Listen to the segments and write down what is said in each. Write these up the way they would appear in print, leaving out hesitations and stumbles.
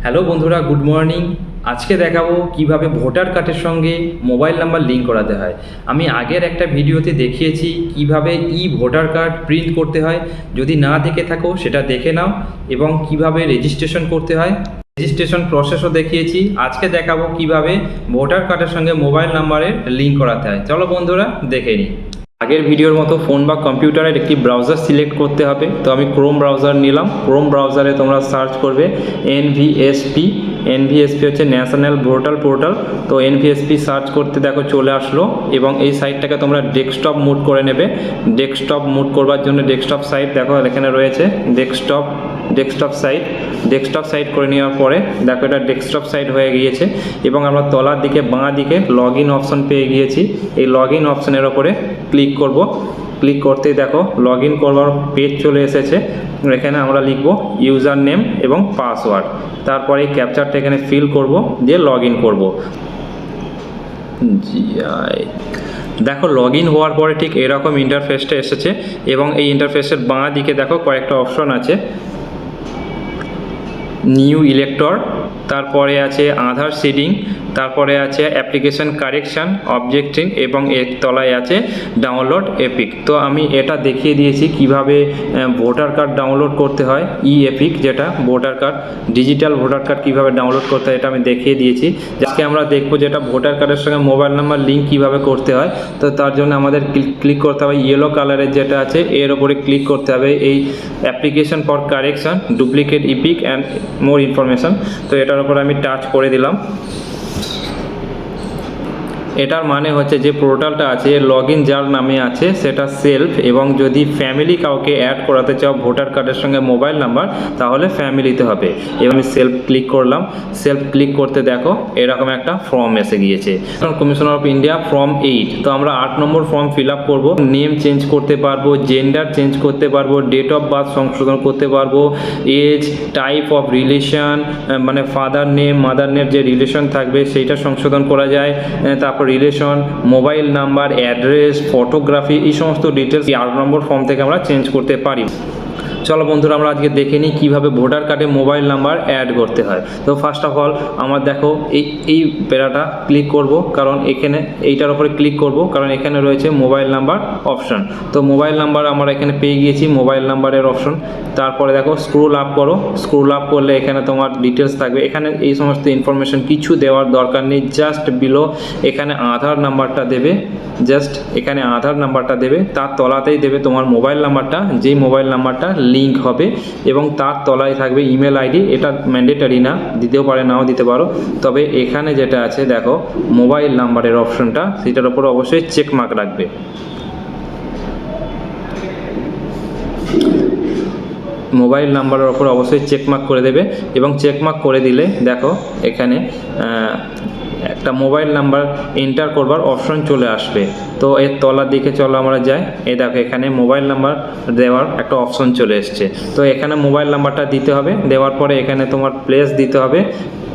Hello বন্ধুরা, good morning. আজকে দেখাবো কিভাবে ভোটার কার্ডের সঙ্গে মোবাইল নাম্বার লিঙ্ক করাতে হয়। আমি আগের একটা ভিডিওতে দেখিয়েছি কিভাবে ভোটার কার্ড প্রিন্ট করতে হয়। যদি না দেখে থাকো সেটা দেখে নাও, এবং কিভাবে রেজিস্ট্রেশন করতে হয় রেজিস্ট্রেশন প্রসেসও দেখিয়েছি। আজকে দেখাবো কিভাবে ভোটার কার্ডের সঙ্গে মোবাইল নাম্বারের লিঙ্ক করাতে হয়। চলো বন্ধুরা দেখে নিই। আগের ভিডিওর মতো ফোন বা কম্পিউটারের একটি ব্রাউজার সিলেক্ট করতে হবে। তো আমি ক্রোম ব্রাউজার নিলাম। ক্রোম ব্রাউজারে তোমরা সার্চ করবে এনভিএসপি হচ্ছে ন্যাশনাল ভোটার পোর্টাল। তো এনভিএসপি সার্চ করতে দেখো চলে আসলো, এবং এই সাইটটাকে তোমরা ডেস্কটপ মুড করে নেবে। ডেস্কটপ মুড করবার জন্য ডেস্কটপ সাইট দেখো এখানে রয়েছে, ডেস্কটপ সাইট করে নেওয়ার পরে দেখো এটা ডেস্কটপ সাইট হয়ে গিয়েছে, এবং আমরা তলার দিকে বাঁ দিকে লগ ইন অপশন পেয়ে গিয়েছি। এই লগ ইন অপশনের ওপরে ক্লিক করব। ক্লিক করতেই দেখো লগ ইন করবার পেজ চলে এসেছে। এখানে আমরা লিখব ইউজার নেম এবং পাসওয়ার্ড, তারপরে এই ক্যাপচারটা এখানে ফিল করব, দিয়ে লগ ইন করবো। দেখো লগ ইন হওয়ার পরে ঠিক এরকম ইন্টারফেসটা এসেছে, এবং এই ইন্টারফেসের বাঁ দিকে দেখো কয়েকটা অপশন আছে। নিউ ইলেক্টর, তারপরে আছে আধার সিডিং, তারপরে আছে অ্যাপ্লিকেশন কারেকশান অবজেক্টিং, এবং এর তলায় আছে ডাউনলোড এপিক। তো আমি এটা দেখিয়ে দিয়েছি কিভাবে ভোটার কার্ড ডাউনলোড করতে হয়। এপিক যেটা voter card, digital voter card কীভাবে ডাউনলোড করতে হয় এটা আমি দেখিয়ে দিয়েছি। আজকে আমরা দেখবো যেটা ভোটার কার্ডের সঙ্গে মোবাইল নাম্বার লিঙ্ক কীভাবে করতে হয়। তো তার জন্য আমাদের ক্লিক করতে হবে ইয়েলো কালারের যেটা আছে এর ওপরে ক্লিক করতে হবে, এই application for correction duplicate epic and more information. তো এটার উপর আমি টাচ করে দিলাম। এটার মানে হচ্ছে যে পোর্টালটা আছে লগ ইন যার নামে আছে সেটা সেলফ, এবং যদি ফ্যামিলি কাউকে অ্যাড করাতে চাও ভোটার কার্ডের সঙ্গে মোবাইল নাম্বার তাহলে ফ্যামিলিতে হবে। এবং আমি সেলফ ক্লিক করলাম। সেলফ ক্লিক করতে দেখো এরকম একটা ফর্ম এসে গিয়েছে, কমিশনার অফ ইন্ডিয়া ফর্ম 8। তো আমরা 8 নম্বর ফর্ম ফিল আপ করবো। নেম চেঞ্জ করতে পারবো, জেন্ডার চেঞ্জ করতে পারবো, ডেট অফ বার্থ সংশোধন করতে পারবো, এজ, টাইপ অফ রিলেশন মানে ফাদার নেম মাদার নেম যে রিলেশন থাকবে সেইটা সংশোধন করা যায়, তারপর relation, mobile number, address, photography, এই সমস্ত ডিটেলস 8 নম্বর ফর্ম থেকে আমরা চেঞ্জ করতে পারি। চলো বন্ধুরা আমরা আজকে দেখে নিই কীভাবে ভোটার কার্ডে মোবাইল নাম্বার অ্যাড করতে হয়। তো ফার্স্ট অফ অল আমার দেখো এই প্যারাটা ক্লিক করব, কারণ এখানে এইটার উপরে ক্লিক করব কারণ এখানে রয়েছে মোবাইল নাম্বার অপশন। তো মোবাইল নাম্বার আমরা এখানে পেয়ে গিয়েছি, মোবাইল নাম্বারের অপশন। তারপরে দেখো স্ক্রল আপ করো, স্ক্রল আপ করলে এখানে তোমার ডিটেলস থাকবে। এখানে এই সমস্ত ইনফরমেশন কিছু দেওয়ার দরকার নেই, জাস্ট বিলো এখানে আধার নাম্বারটা দেবে, জাস্ট এখানে আধার নাম্বারটা দেবে, তার তলাতেই দেবে তোমার মোবাইল নাম্বারটা, যেই মোবাইল নাম্বারটা লিঙ্ক হবে, এবং তার তলায় থাকবে ইমেল আইডি। এটা ম্যান্ডেটারি না, দিতেও পারে নাও দিতে পারো, তবে এখানে যেটা আছে দেখো মোবাইল নাম্বারের অপশনটা সেটার উপর অবশ্যই চেক মার্ক রাখবে। মোবাইল নাম্বারের ওপর অবশ্যই চেকমার্ক করে দেবে, এবং চেকমার্ক করে দিলে দেখো এখানে একটা মোবাইল নাম্বার এন্টার করবার অপশন চলে আসবে। তো এর তলার দিকে চলো আমরা যাই। এই দেখো এখানে মোবাইল নাম্বার দেওয়ার একটা অপশন চলে এসছে। তো এখানে মোবাইল নাম্বারটা দিতে হবে, দেওয়ার পরে এখানে তোমার প্লেস দিতে হবে,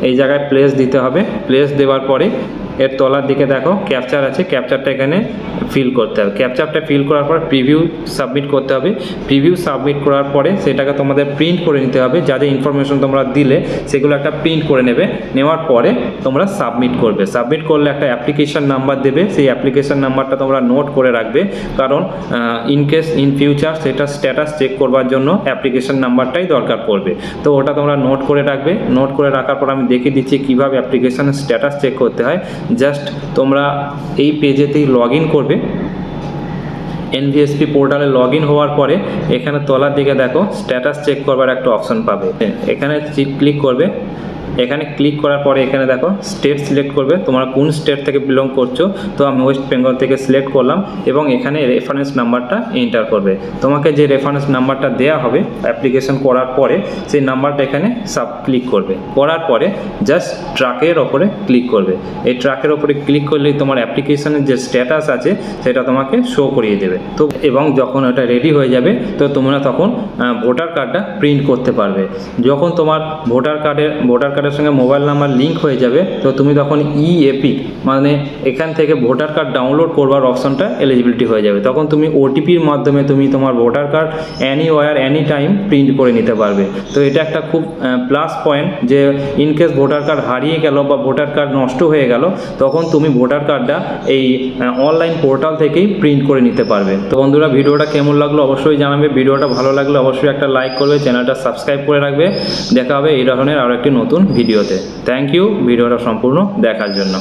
এই জায়গায় প্লেস দিতে হবে। প্লেস দেওয়ার পরে এর তলার দিকে দেখো ক্যাপচার আছে, ক্যাপচারটা এখানে ফিল করতে হবে। ক্যাপচারটা ফিল করার পর প্রিভিউ সাবমিট করতে হবে। প্রিভিউ সাবমিট করার পরে সেটাকে তোমাদের প্রিন্ট করে নিতে হবে। যা যা ইনফরমেশন তোমরা দিলে সেগুলো একটা প্রিন্ট করে নেবে। নেওয়ার পরে তোমরা সাবমিট করবে। সাবমিট করলে একটা অ্যাপ্লিকেশন নাম্বার দেবে, সেই অ্যাপ্লিকেশন নাম্বারটা তোমরা নোট করে রাখবে, কারণ ইন ফিউচার সেটা স্ট্যাটাস চেক করবার জন্য অ্যাপ্লিকেশন নাম্বারটাই দরকার পড়বে। তো ওটা তোমরা নোট করে রাখবে। নোট করে রাখার পর আমি দেখিয়ে দিচ্ছি কীভাবে অ্যাপ্লিকেশনের স্ট্যাটাস চেক করতে হয়। জাস্ট তোমরা এই পেজেতেই লগ ইন করবে। এনভিএসপি পোর্টালে লগ ইন হওয়ার পরে এখানে তলার দিকে দেখো স্ট্যাটাস চেক করবার একটা অপশন পাবে, এখানে ক্লিক করবে। এখানে ক্লিক করার পরে এখানে দেখো স্টেট সিলেক্ট করবে, তোমরা কোন স্টেট থেকে বিলং করছো। তো আমি ওয়েস্ট বেঙ্গল থেকে সিলেক্ট করলাম, এবং এখানে রেফারেন্স নাম্বারটা এন্টার করবে। তোমাকে যে রেফারেন্স নাম্বারটা দেওয়া হবে অ্যাপ্লিকেশন করার পরে সেই নাম্বারটা এখানে ক্লিক করবে। করার পরে জাস্ট ট্র্যাকের ওপরে ক্লিক করবে। এই ট্র্যাকের ওপরে ক্লিক করলেই তোমার অ্যাপ্লিকেশনের যে স্ট্যাটাস আছে সেটা তোমাকে শো করিয়ে দেবে। তো এবং যখন এটা রেডি হয়ে যাবে তো তোমরা তখন ভোটার কার্ডটা প্রিন্ট করতে পারবে। যখন তোমার ভোটার কার্ড কার্ডের সঙ্গে মোবাইল নাম্বার লিঙ্ক হয়ে যাবে, তো তুমি তখন ইএপিক মানে এখান থেকে ভোটার কার্ড ডাউনলোড করবার অপশনটা এলিজিবিলিটি হয়ে যাবে। তখন তুমি ওটিপির মাধ্যমে তুমি তোমার voter card anywhere any time print করে নিতে পারবে। তো এটা একটা খুব প্লাস পয়েন্ট যে ইনকেস ভোটার কার্ড হারিয়ে গেল বা ভোটার কার্ড নষ্ট হয়ে গেল, তখন তুমি ভোটার কার্ডটা এই অনলাইন পোর্টাল থেকেই প্রিন্ট করে নিতে পারবে। তো বন্ধুরা, ভিডিওটা কেমন লাগলো অবশ্যই জানাবে। ভিডিওটা ভালো লাগলে অবশ্যই একটা লাইক করবে, চ্যানেলটা সাবস্ক্রাইব করে রাখবে। দেখা হবে এই ধরনের আরও একটি নতুন ভিডিওতে। থ্যাংক ইউ ভিডিওটা সম্পূর্ণ দেখার জন্য।